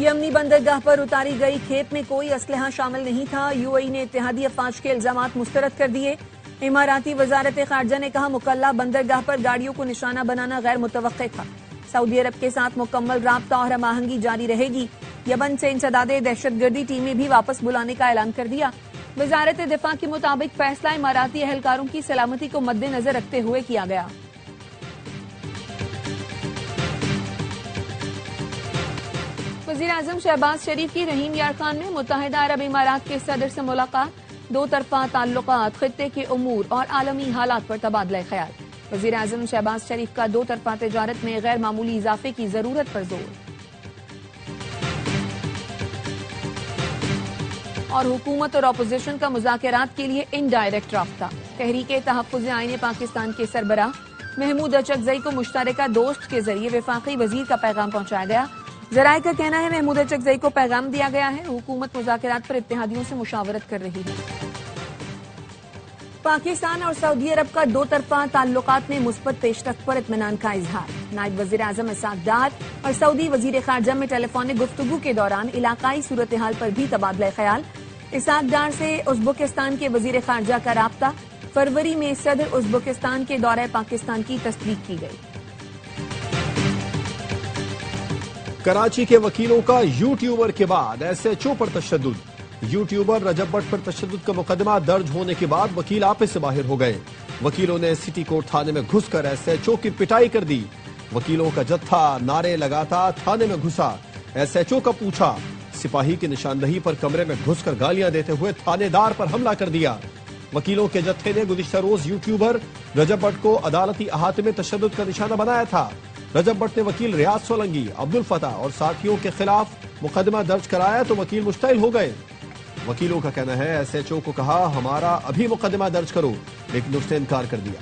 यमनी बंदरगाह पर उतारी गई खेप में कोई असलहा शामिल नहीं था। यूएई ने इत्तेहादी अफवाज के इल्जामात मुस्तरद कर दिए। इमाराती वजारत खारजा ने कहा मुकल्ला बंदरगाह पर गाड़ियों को निशाना बनाना गैर मुतवक्के था। सऊदी अरब के साथ मुकम्मल राब्ता और हमआहंगी जारी रहेगी। यमन से इंसदादे दहशतगर्दी टीमें भी वापस बुलाने का ऐलान कर दिया। वजारत दिफा के मुताबिक फैसला इमाराती एहलकारों की सलामती को मद्देनजर रखते हुए किया गया। वज़ीर आज़म शहबाज शरीफ की रहीम यार खान में मुत्तहिदा अरब इमारात के सदर से मुलाकात। दो तरफा ताल्लुकात, खित्ते के उमूर और आलमी हालात पर तबादला ख्याल। वज़ीर आज़म शहबाज शरीफ का दो तरफा तिजारत में गैर मामूली इजाफे की जरूरत पर जोर। और हुकूमत और अपोजिशन का मुज़ाकरात के लिए इनडायरेक्ट राब्ता। तहरीके तहफ़्फ़ुज़ आईन पाकिस्तान के सरबराह महमूद अचकज़ई को मुश्तरका दोस्त के जरिए वफाकी वजीर का पैगाम पहुंचाया गया। जराये का कहना है महमूद अचकज़ई को पैगाम दिया गया है, हुकूमत मुज़ाकरात पर इत्तेहादियों से मुशावरत कर रही है। पाकिस्तान और सऊदी अरब का दो तरफा ताल्लुकात में मुस्बत पेशरफ्त पर इत्मीनान का इजहार। नायब वज़ीर आज़म इसाक डार और सऊदी वज़ीर खारजा में टेलीफोनिक गुफ्तगू के दौरान इलाकाई सूरत हाल पर भी तबादला ख्याल। इसाक डार से उज़्बेकिस्तान के वज़ीर खारजा का राब्ता। फरवरी में सदर उज़्बेकिस्तान के दौरे पाकिस्तान की तस्दीक की गई। कराची के वकीलों का यूट्यूबर के बाद एसएचओ पर तशद्दुद। यूट्यूबर रजब भट्ट पर तशद्दुद का मुकदमा दर्ज होने के बाद वकील आपे से बाहर हो गए। वकीलों ने सिटी कोर्ट थाने में घुसकर एसएचओ की पिटाई कर दी। वकीलों का जत्था नारे लगाता थाने में घुसा। एसएचओ का पूछा। सिपाही की निशानदही पर कमरे में घुसकर गालियां देते हुए थानेदार पर हमला कर दिया। वकीलों के जत्थे ने गुज़िश्ता रोज यूट्यूबर रजब भट्ट को अदालती अहाते में तशद्दुद का निशाना बनाया था। रजब भट्ट ने वकील रियाज सोलंगी, अब्दुल फता और साथियों के खिलाफ मुकदमा दर्ज कराया तो वकील मुश्तइल हो गए। वकीलों का कहना है एसएचओ को कहा हमारा अभी मुकदमा दर्ज करो, लेकिन उसने इनकार कर दिया।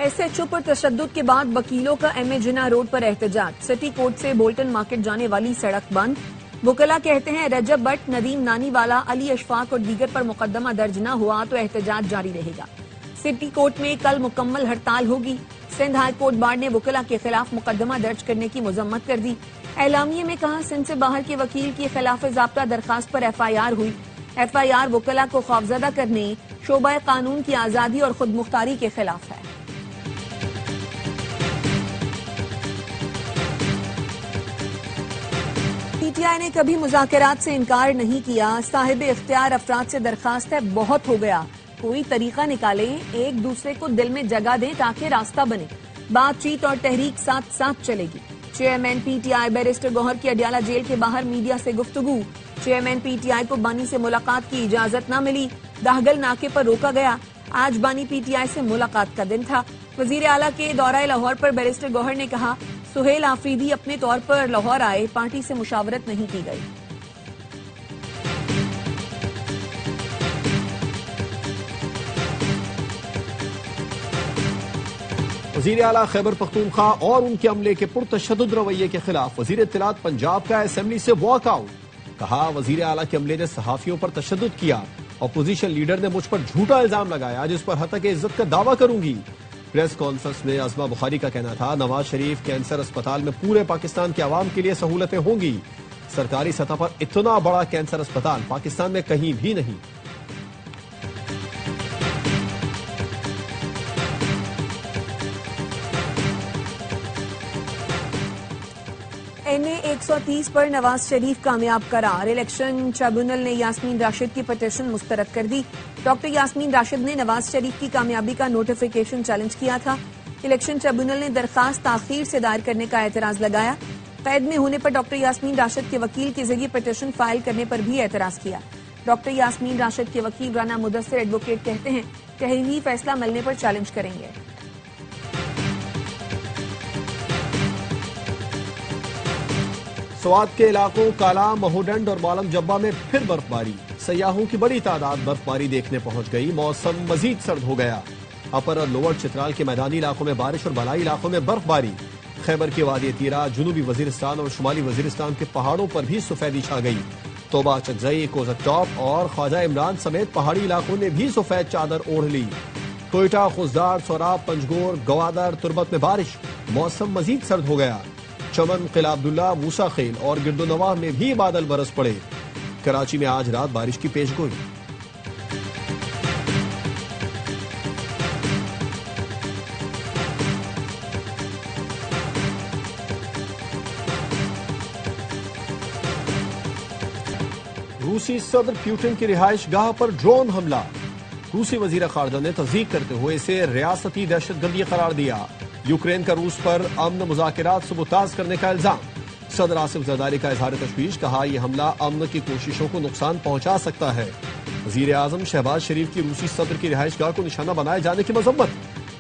एसएचओ पर तशद्दुद के बाद वकीलों का एमए जिन्ना रोड पर एहतजाज। सिटी कोर्ट से बोल्टन मार्केट जाने वाली सड़क बंद। वकला कहते हैं रजब भट्ट, नदीम नानीवाला, अली अशफाक और दीगर पर मुकदमा दर्ज न हुआ तो एहतजाज जारी रहेगा। सिटी कोर्ट में कल मुकम्मल हड़ताल होगी। सिंध हाई कोर्ट बार ने वकला के खिलाफ मुकदमा दर्ज करने की मजम्मत कर दी। एलामिये में कहा सिंध से बाहर के वकील की खिलाफ ज़ाब्ता दरखास्त पर FIR हुई। FIR वकला को खौफजदा करने, शोबा कानून की आज़ादी और खुद मुख्तारी के खिलाफ है। PTI ने कभी मुज़ाकरात से इनकार नहीं किया। साहिब इख्तियार अफराद से दरखास्त है बहुत हो गया, कोई तरीका निकालें, एक दूसरे को दिल में जगह दें ताकि रास्ता बने। बातचीत और तहरीक साथ साथ चलेगी। चेयरमैन PTI बैरिस्टर गौहर की अडियाला जेल के बाहर मीडिया से गुफ्तगू। चेयरमैन PTI को बानी से मुलाकात की इजाजत न मिली, दाहगल नाके पर रोका गया। आज बानी PTI से मुलाकात का दिन था। वजीर आला के दौरा लाहौर पर बैरिस्टर गौहर ने कहा सुहेल आफरीदी अपने तौर पर लाहौर आए, पार्टी से मुशावरत नहीं की गई। वज़ीर आला खैबर पख्तूनख्वा और उनके अमले के पुरतशद्दुद रवैये के खिलाफ वज़ीर इत्तलात पंजाब का असेंबली से वॉकआउट। कहा वज़ीर आला के अमले ने सहाफियों पर तशद्दुद किया। अपोजिशन लीडर ने मुझ पर झूठा इल्जाम लगाया जिस पर हत्या के इज्जत का दावा करूंगी। प्रेस कॉन्फ्रेंस में अज़मा बुखारी का कहना था नवाज शरीफ कैंसर अस्पताल में पूरे पाकिस्तान के अवाम के लिए सहूलतें होंगी। सरकारी सतह पर इतना बड़ा कैंसर अस्पताल पाकिस्तान में कहीं भी नहीं। NA 130 पर नवाज शरीफ कामयाब करार। इलेक्शन ट्रिब्यूनल ने यास्मीन राशिद की पिटीशन मुस्तरद कर दी। डॉक्टर यास्मीन राशिद ने नवाज शरीफ की कामयाबी का नोटिफिकेशन चैलेंज किया था। इलेक्शन ट्रिब्यूनल ने दरखास्त ताखीर से दायर करने का एतराज लगाया। कैद में होने पर डॉक्टर यास्मीन राशिद के वकील के जरिए पिटीशन फाइल करने पर भी एतराज किया। डॉक्टर यास्मीन राशिद के वकील राना मुदस्सिर एडवोकेट कहते हैं तहरीरी फैसला मिलने पर चैलेंज करेंगे। स्वात के इलाकों काला, महोडंड और मालम जब्बा में फिर बर्फबारी। सयाहों की बड़ी तादाद बर्फबारी देखने पहुंच गई। मौसम मजीद सर्द हो गया। अपर और लोअर चित्राल के मैदानी इलाकों में बारिश और बलाई इलाकों में बर्फबारी। खैबर के वादी तीरा, जुनूबी वजीरिस्तान और शुमाली वजीरिस्तान के पहाड़ों पर भी सफेदी छा गई। तोबा, चकजई, कोज़क टॉप और ख्वाजा इमरान समेत पहाड़ी इलाकों ने भी सफेद चादर ओढ़ ली। कोयटा, खुजदार, सोराब, पंजगोर, गवादर, तुर्बत में बारिश, मौसम मजीद सर्द हो गया। चमन, किला अब्दुल्ला, मूसा खेल और गिरदोनवाह में भी बादल बरस पड़े। कराची में आज रात बारिश की पेशगोई। रूसी सदर प्यूटिन की रिहाइश गाह पर ड्रोन हमला। रूसी वजीर खारजा ने तस्दीक करते हुए इसे रियासती दहशतगर्दी करार दिया। यूक्रेन का रूस पर अमन मुज़ाकरात सबूताज करने का इल्जाम। सदर आसिफ जरदारी का इजहार तशवीश, कहा यह हमला अमन की कोशिशों को नुकसान पहुंचा सकता है। वजीर आजम शहबाज शरीफ की रूसी सदर की रिहाइश गाह को निशाना बनाए जाने की मजम्मत।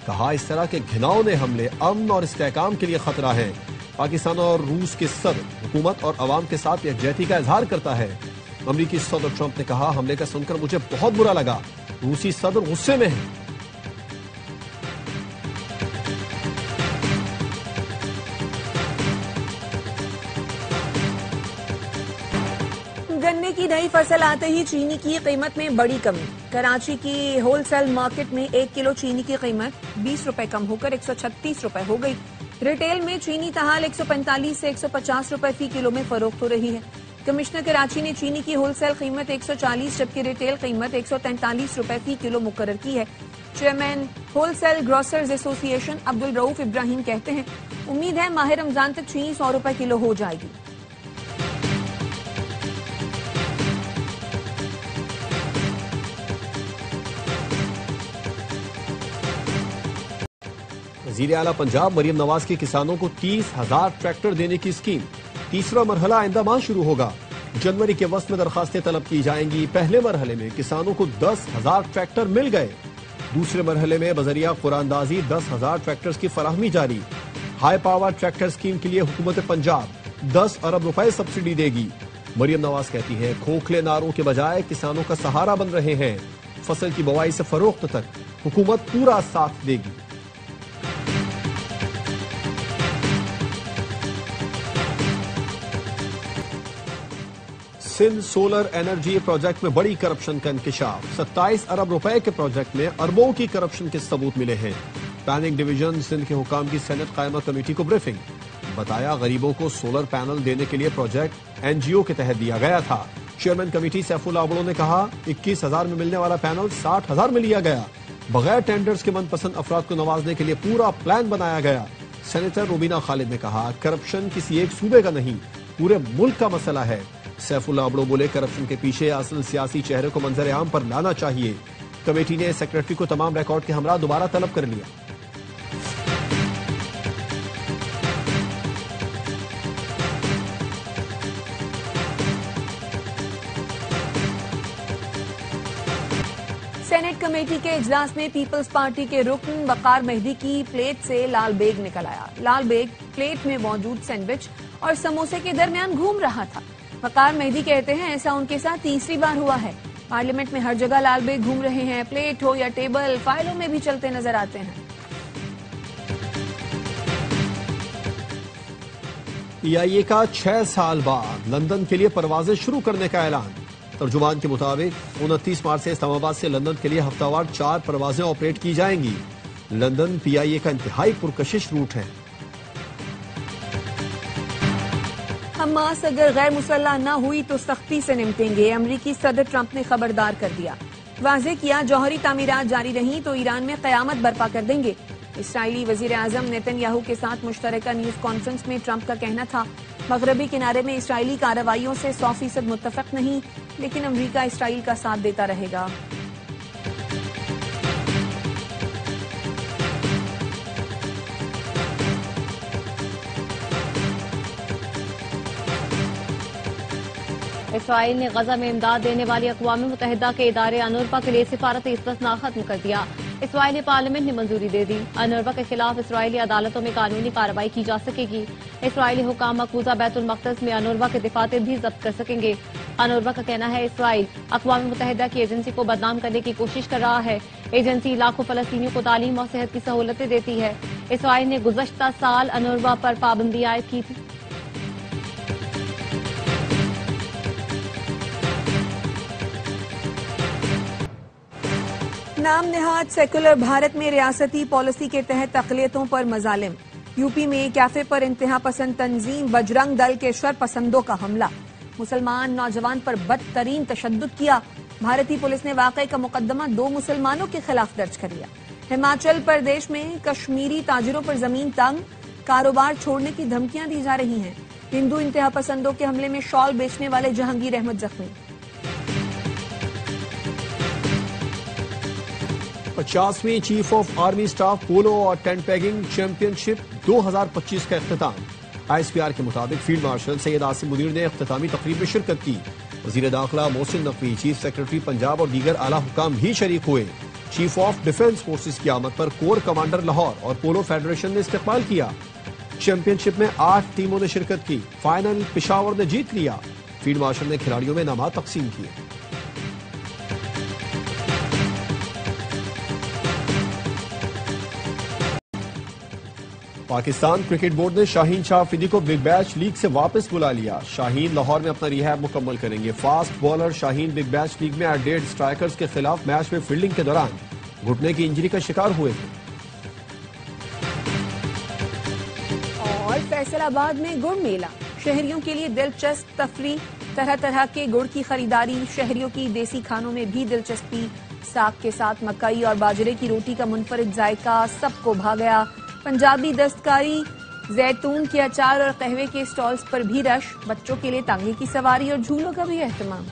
कहा इस तरह के घिनौने हमले अमन और इस्तेहकाम के लिए खतरा है। पाकिस्तान और रूस के सदर हुकूमत और अवाम के साथ यकजहती का इजहार करता है। अमरीकी सदर ट्रंप ने कहा हमले का सुनकर मुझे बहुत बुरा लगा। रूसी सदर गुस्से में है। गन्ने की नई फसल आते ही चीनी की कीमत में बड़ी कमी। कराची की होलसेल मार्केट में 1 किलो चीनी की कीमत 20 रुपए कम होकर 136 रुपए हो गई। रिटेल में चीनी तहाल 145 से 150 रुपए फी किलो में फरोख्त हो रही है। कमिश्नर कराची ने चीनी की होलसेल कीमत 140 जबकि रिटेल कीमत 143 रुपए फी किलो मुकर्रर की है। Chairman wholesale grocers association Abdul Rauf Ibrahim कहते हैं, उम्मीद है माह रमजान तक चीनी 100 रुपए किलो हो जाएगी। वजीर आला पंजाब मरियम नवाज के किसानों को 30,000 ट्रैक्टर देने की स्कीम। तीसरा मरहला आइंदा माह शुरू होगा। जनवरी के वस्त में दरखास्तें तलब की जाएंगी। पहले मरहले में किसानों को 10,000 ट्रैक्टर मिल गए। दूसरे मरहले में बजरिया कुरानदाजी 10,000 ट्रैक्टर्स की फराहमी जारी। हाई पावर ट्रैक्टर स्कीम के लिए हुकूमत पंजाब 10 अरब रुपए सब्सिडी देगी। मरियम नवाज कहती हैं, खोखले नारों के बजाय किसानों का सहारा बन रहे हैं। फसल की बुवाई से फरोख्त तक हुकूमत पूरा साथ देगी। सिंध सोलर एनर्जी प्रोजेक्ट में बड़ी करप्शन का इंकशाफ। 27 अरब रुपए के प्रोजेक्ट में अरबों की करप्शन के सबूत मिले हैं। प्लानिंग डिवीजन सिंध के हुकाम की सेनेट कायमा कमेटी को ब्रीफिंग। बताया गरीबों को सोलर पैनल देने के लिए प्रोजेक्ट एनजीओ के तहत दिया गया था। चेयरमैन कमेटी सैफुल आबड़ो ने कहा 21,000 में मिलने वाला पैनल 60,000 में लिया गया। बगैर टेंडर्स के मनपसंद अफराद को नवाजने के लिए पूरा प्लान बनाया गया। सेनेटर रुबीना खालिद ने कहा करप्शन किसी एक सूबे का नहीं पूरे मुल्क का मसला है। सैफुल्लाह अबड़ो बोले करप्शन के पीछे असल सियासी चेहरे को मंजर आम पर लाना चाहिए। कमेटी ने सेक्रेटरी को तमाम रिकॉर्ड के हमरा दोबारा तलब कर लिया। सेनेट कमेटी के इजलास में पीपल्स पार्टी के रुकन वकार मेहदी की प्लेट से लाल बेग निकल आया। लाल बेग प्लेट में मौजूद सैंडविच और समोसे के दरमियान घूम रहा था। वकार मेहदी कहते हैं ऐसा उनके साथ तीसरी बार हुआ है। पार्लियामेंट में हर जगह लाल बेग घूम रहे हैं। प्लेट हो या टेबल, फाइलों में भी चलते नजर आते हैं। पीआईए का 6 साल बाद लंदन के लिए परवाजें शुरू करने का ऐलान। तर्जुमान के मुताबिक 29 मार्च से इस्लामाबाद से लंदन के लिए हफ्तावार 4 परवाजें ऑपरेट की जाएंगी। लंदन पीआईए का इंतहाई पुरकशिश रूट है। हमास अगर गैर मुसल्लह न हुई तो सख्ती से निपटेंगे। अमरीकी सदर ट्रंप ने खबरदार कर दिया। वाज़ेह किया जौहरी तामीरात जारी रही तो ईरान में कयामत बर्पा कर देंगे। इसराइली वजीर आजम नेतन्याहू के साथ मुश्तरका न्यूज कॉन्फ्रेंस में ट्रंप का कहना था मगरबी किनारे में इसराइली कार्रवाइयों से 100% मुत्तफिक नहीं, लेकिन अमरीका इसराइल का साथ देता रहेगा। इसराइल ने गजा में इमदाद देने वाली अक़वाम मुत्तहिदा के इदारे अनूरवा के लिए सिफारत इस्तिस्ना खत्म कर दिया। इसराइली पार्लियामेंट ने मंजूरी दे दी। अनूरवा के खिलाफ इसराइली अदालतों में कानूनी कार्रवाई की जा सकेगी। इसराइली हुकाम मकबूजा बैतुल मक़दस में अनूरवा के दफातर भी जब्त कर सकेंगे। अनूरवा का कहना है इसराइल अक़वाम मुत्तहिदा की एजेंसी को बदनाम करने की कोशिश कर रहा है। एजेंसी लाखों फलस्तीनियों को तालीम और सेहत की सहूलतें देती है। इसराइल ने गुज़श्ता साल अनूरवा पर पाबंदी आयद की थी। नाम निहाद सेकुलर भारत में रियासती पॉलिसी के तहत अक़लियतों पर मजालिम। यूपी में कैफे पर इंतहा पसंद तंजीम बजरंग दल के शरपसंदों का हमला। मुसलमान नौजवान पर बदतरीन तशद्दुद किया। भारतीय पुलिस ने वाकये का मुकदमा 2 मुसलमानों के खिलाफ दर्ज कर लिया। हिमाचल प्रदेश में कश्मीरी ताजिरों पर जमीन तंग, कारोबार छोड़ने की धमकियां दी जा रही हैं। हिंदू इंतहा पसंदों के हमले में शॉल बेचने वाले जहांगीर अहमद जख्मी। 50वीं चीफ ऑफ आर्मी स्टाफ पोलो और टेंट पैगिंग चैंपियनशिप 2025 का इख्तिताम। ISPR के मुताबिक फील्ड मार्शल सैयद आसिम मुनीर ने इख्तितामी तकरीब में शिरकत की। वजीर दाखिला मोहसिन नकवी, चीफ सेक्रेटरी पंजाब और दीगर आला हुकाम भी शरीक हुए। चीफ ऑफ डिफेंस फोर्सेज की आमद पर कोर कमांडर लाहौर और पोलो फेडरेशन ने इस्तकबाल किया। चैंपियनशिप में 8 टीमों ने शिरकत की। फाइनल पेशावर ने जीत लिया। फील्ड मार्शल ने खिलाड़ियों में इनामात तकसीम किए। पाकिस्तान क्रिकेट बोर्ड ने शाहीन शाह अफरीदी को बिग बैश लीग से वापस बुला लिया। शाहीन लाहौर में अपना रिहैब मुकम्मल करेंगे। Fast bowler Shaheen big bash league में एडिलेड स्ट्राइकर्स के खिलाफ मैच में फील्डिंग के दौरान घुटने की इंजरी का शिकार हुए थे। और फैसलाबाद में गुड़ मेला, शहरियों के लिए दिलचस्प तफरीह। तरह तरह के गुड़ की खरीदारी, शहरियों की देसी खानों में भी दिलचस्पी। साग के साथ मकई और बाजरे की रोटी का मुनफरिद जायका सबको भा गया। पंजाबी दस्तकारी, जैतून के अचार और कहवे के स्टॉल्स पर भी रश। बच्चों के लिए तांगे की सवारी और झूलों का भी एहतमाम।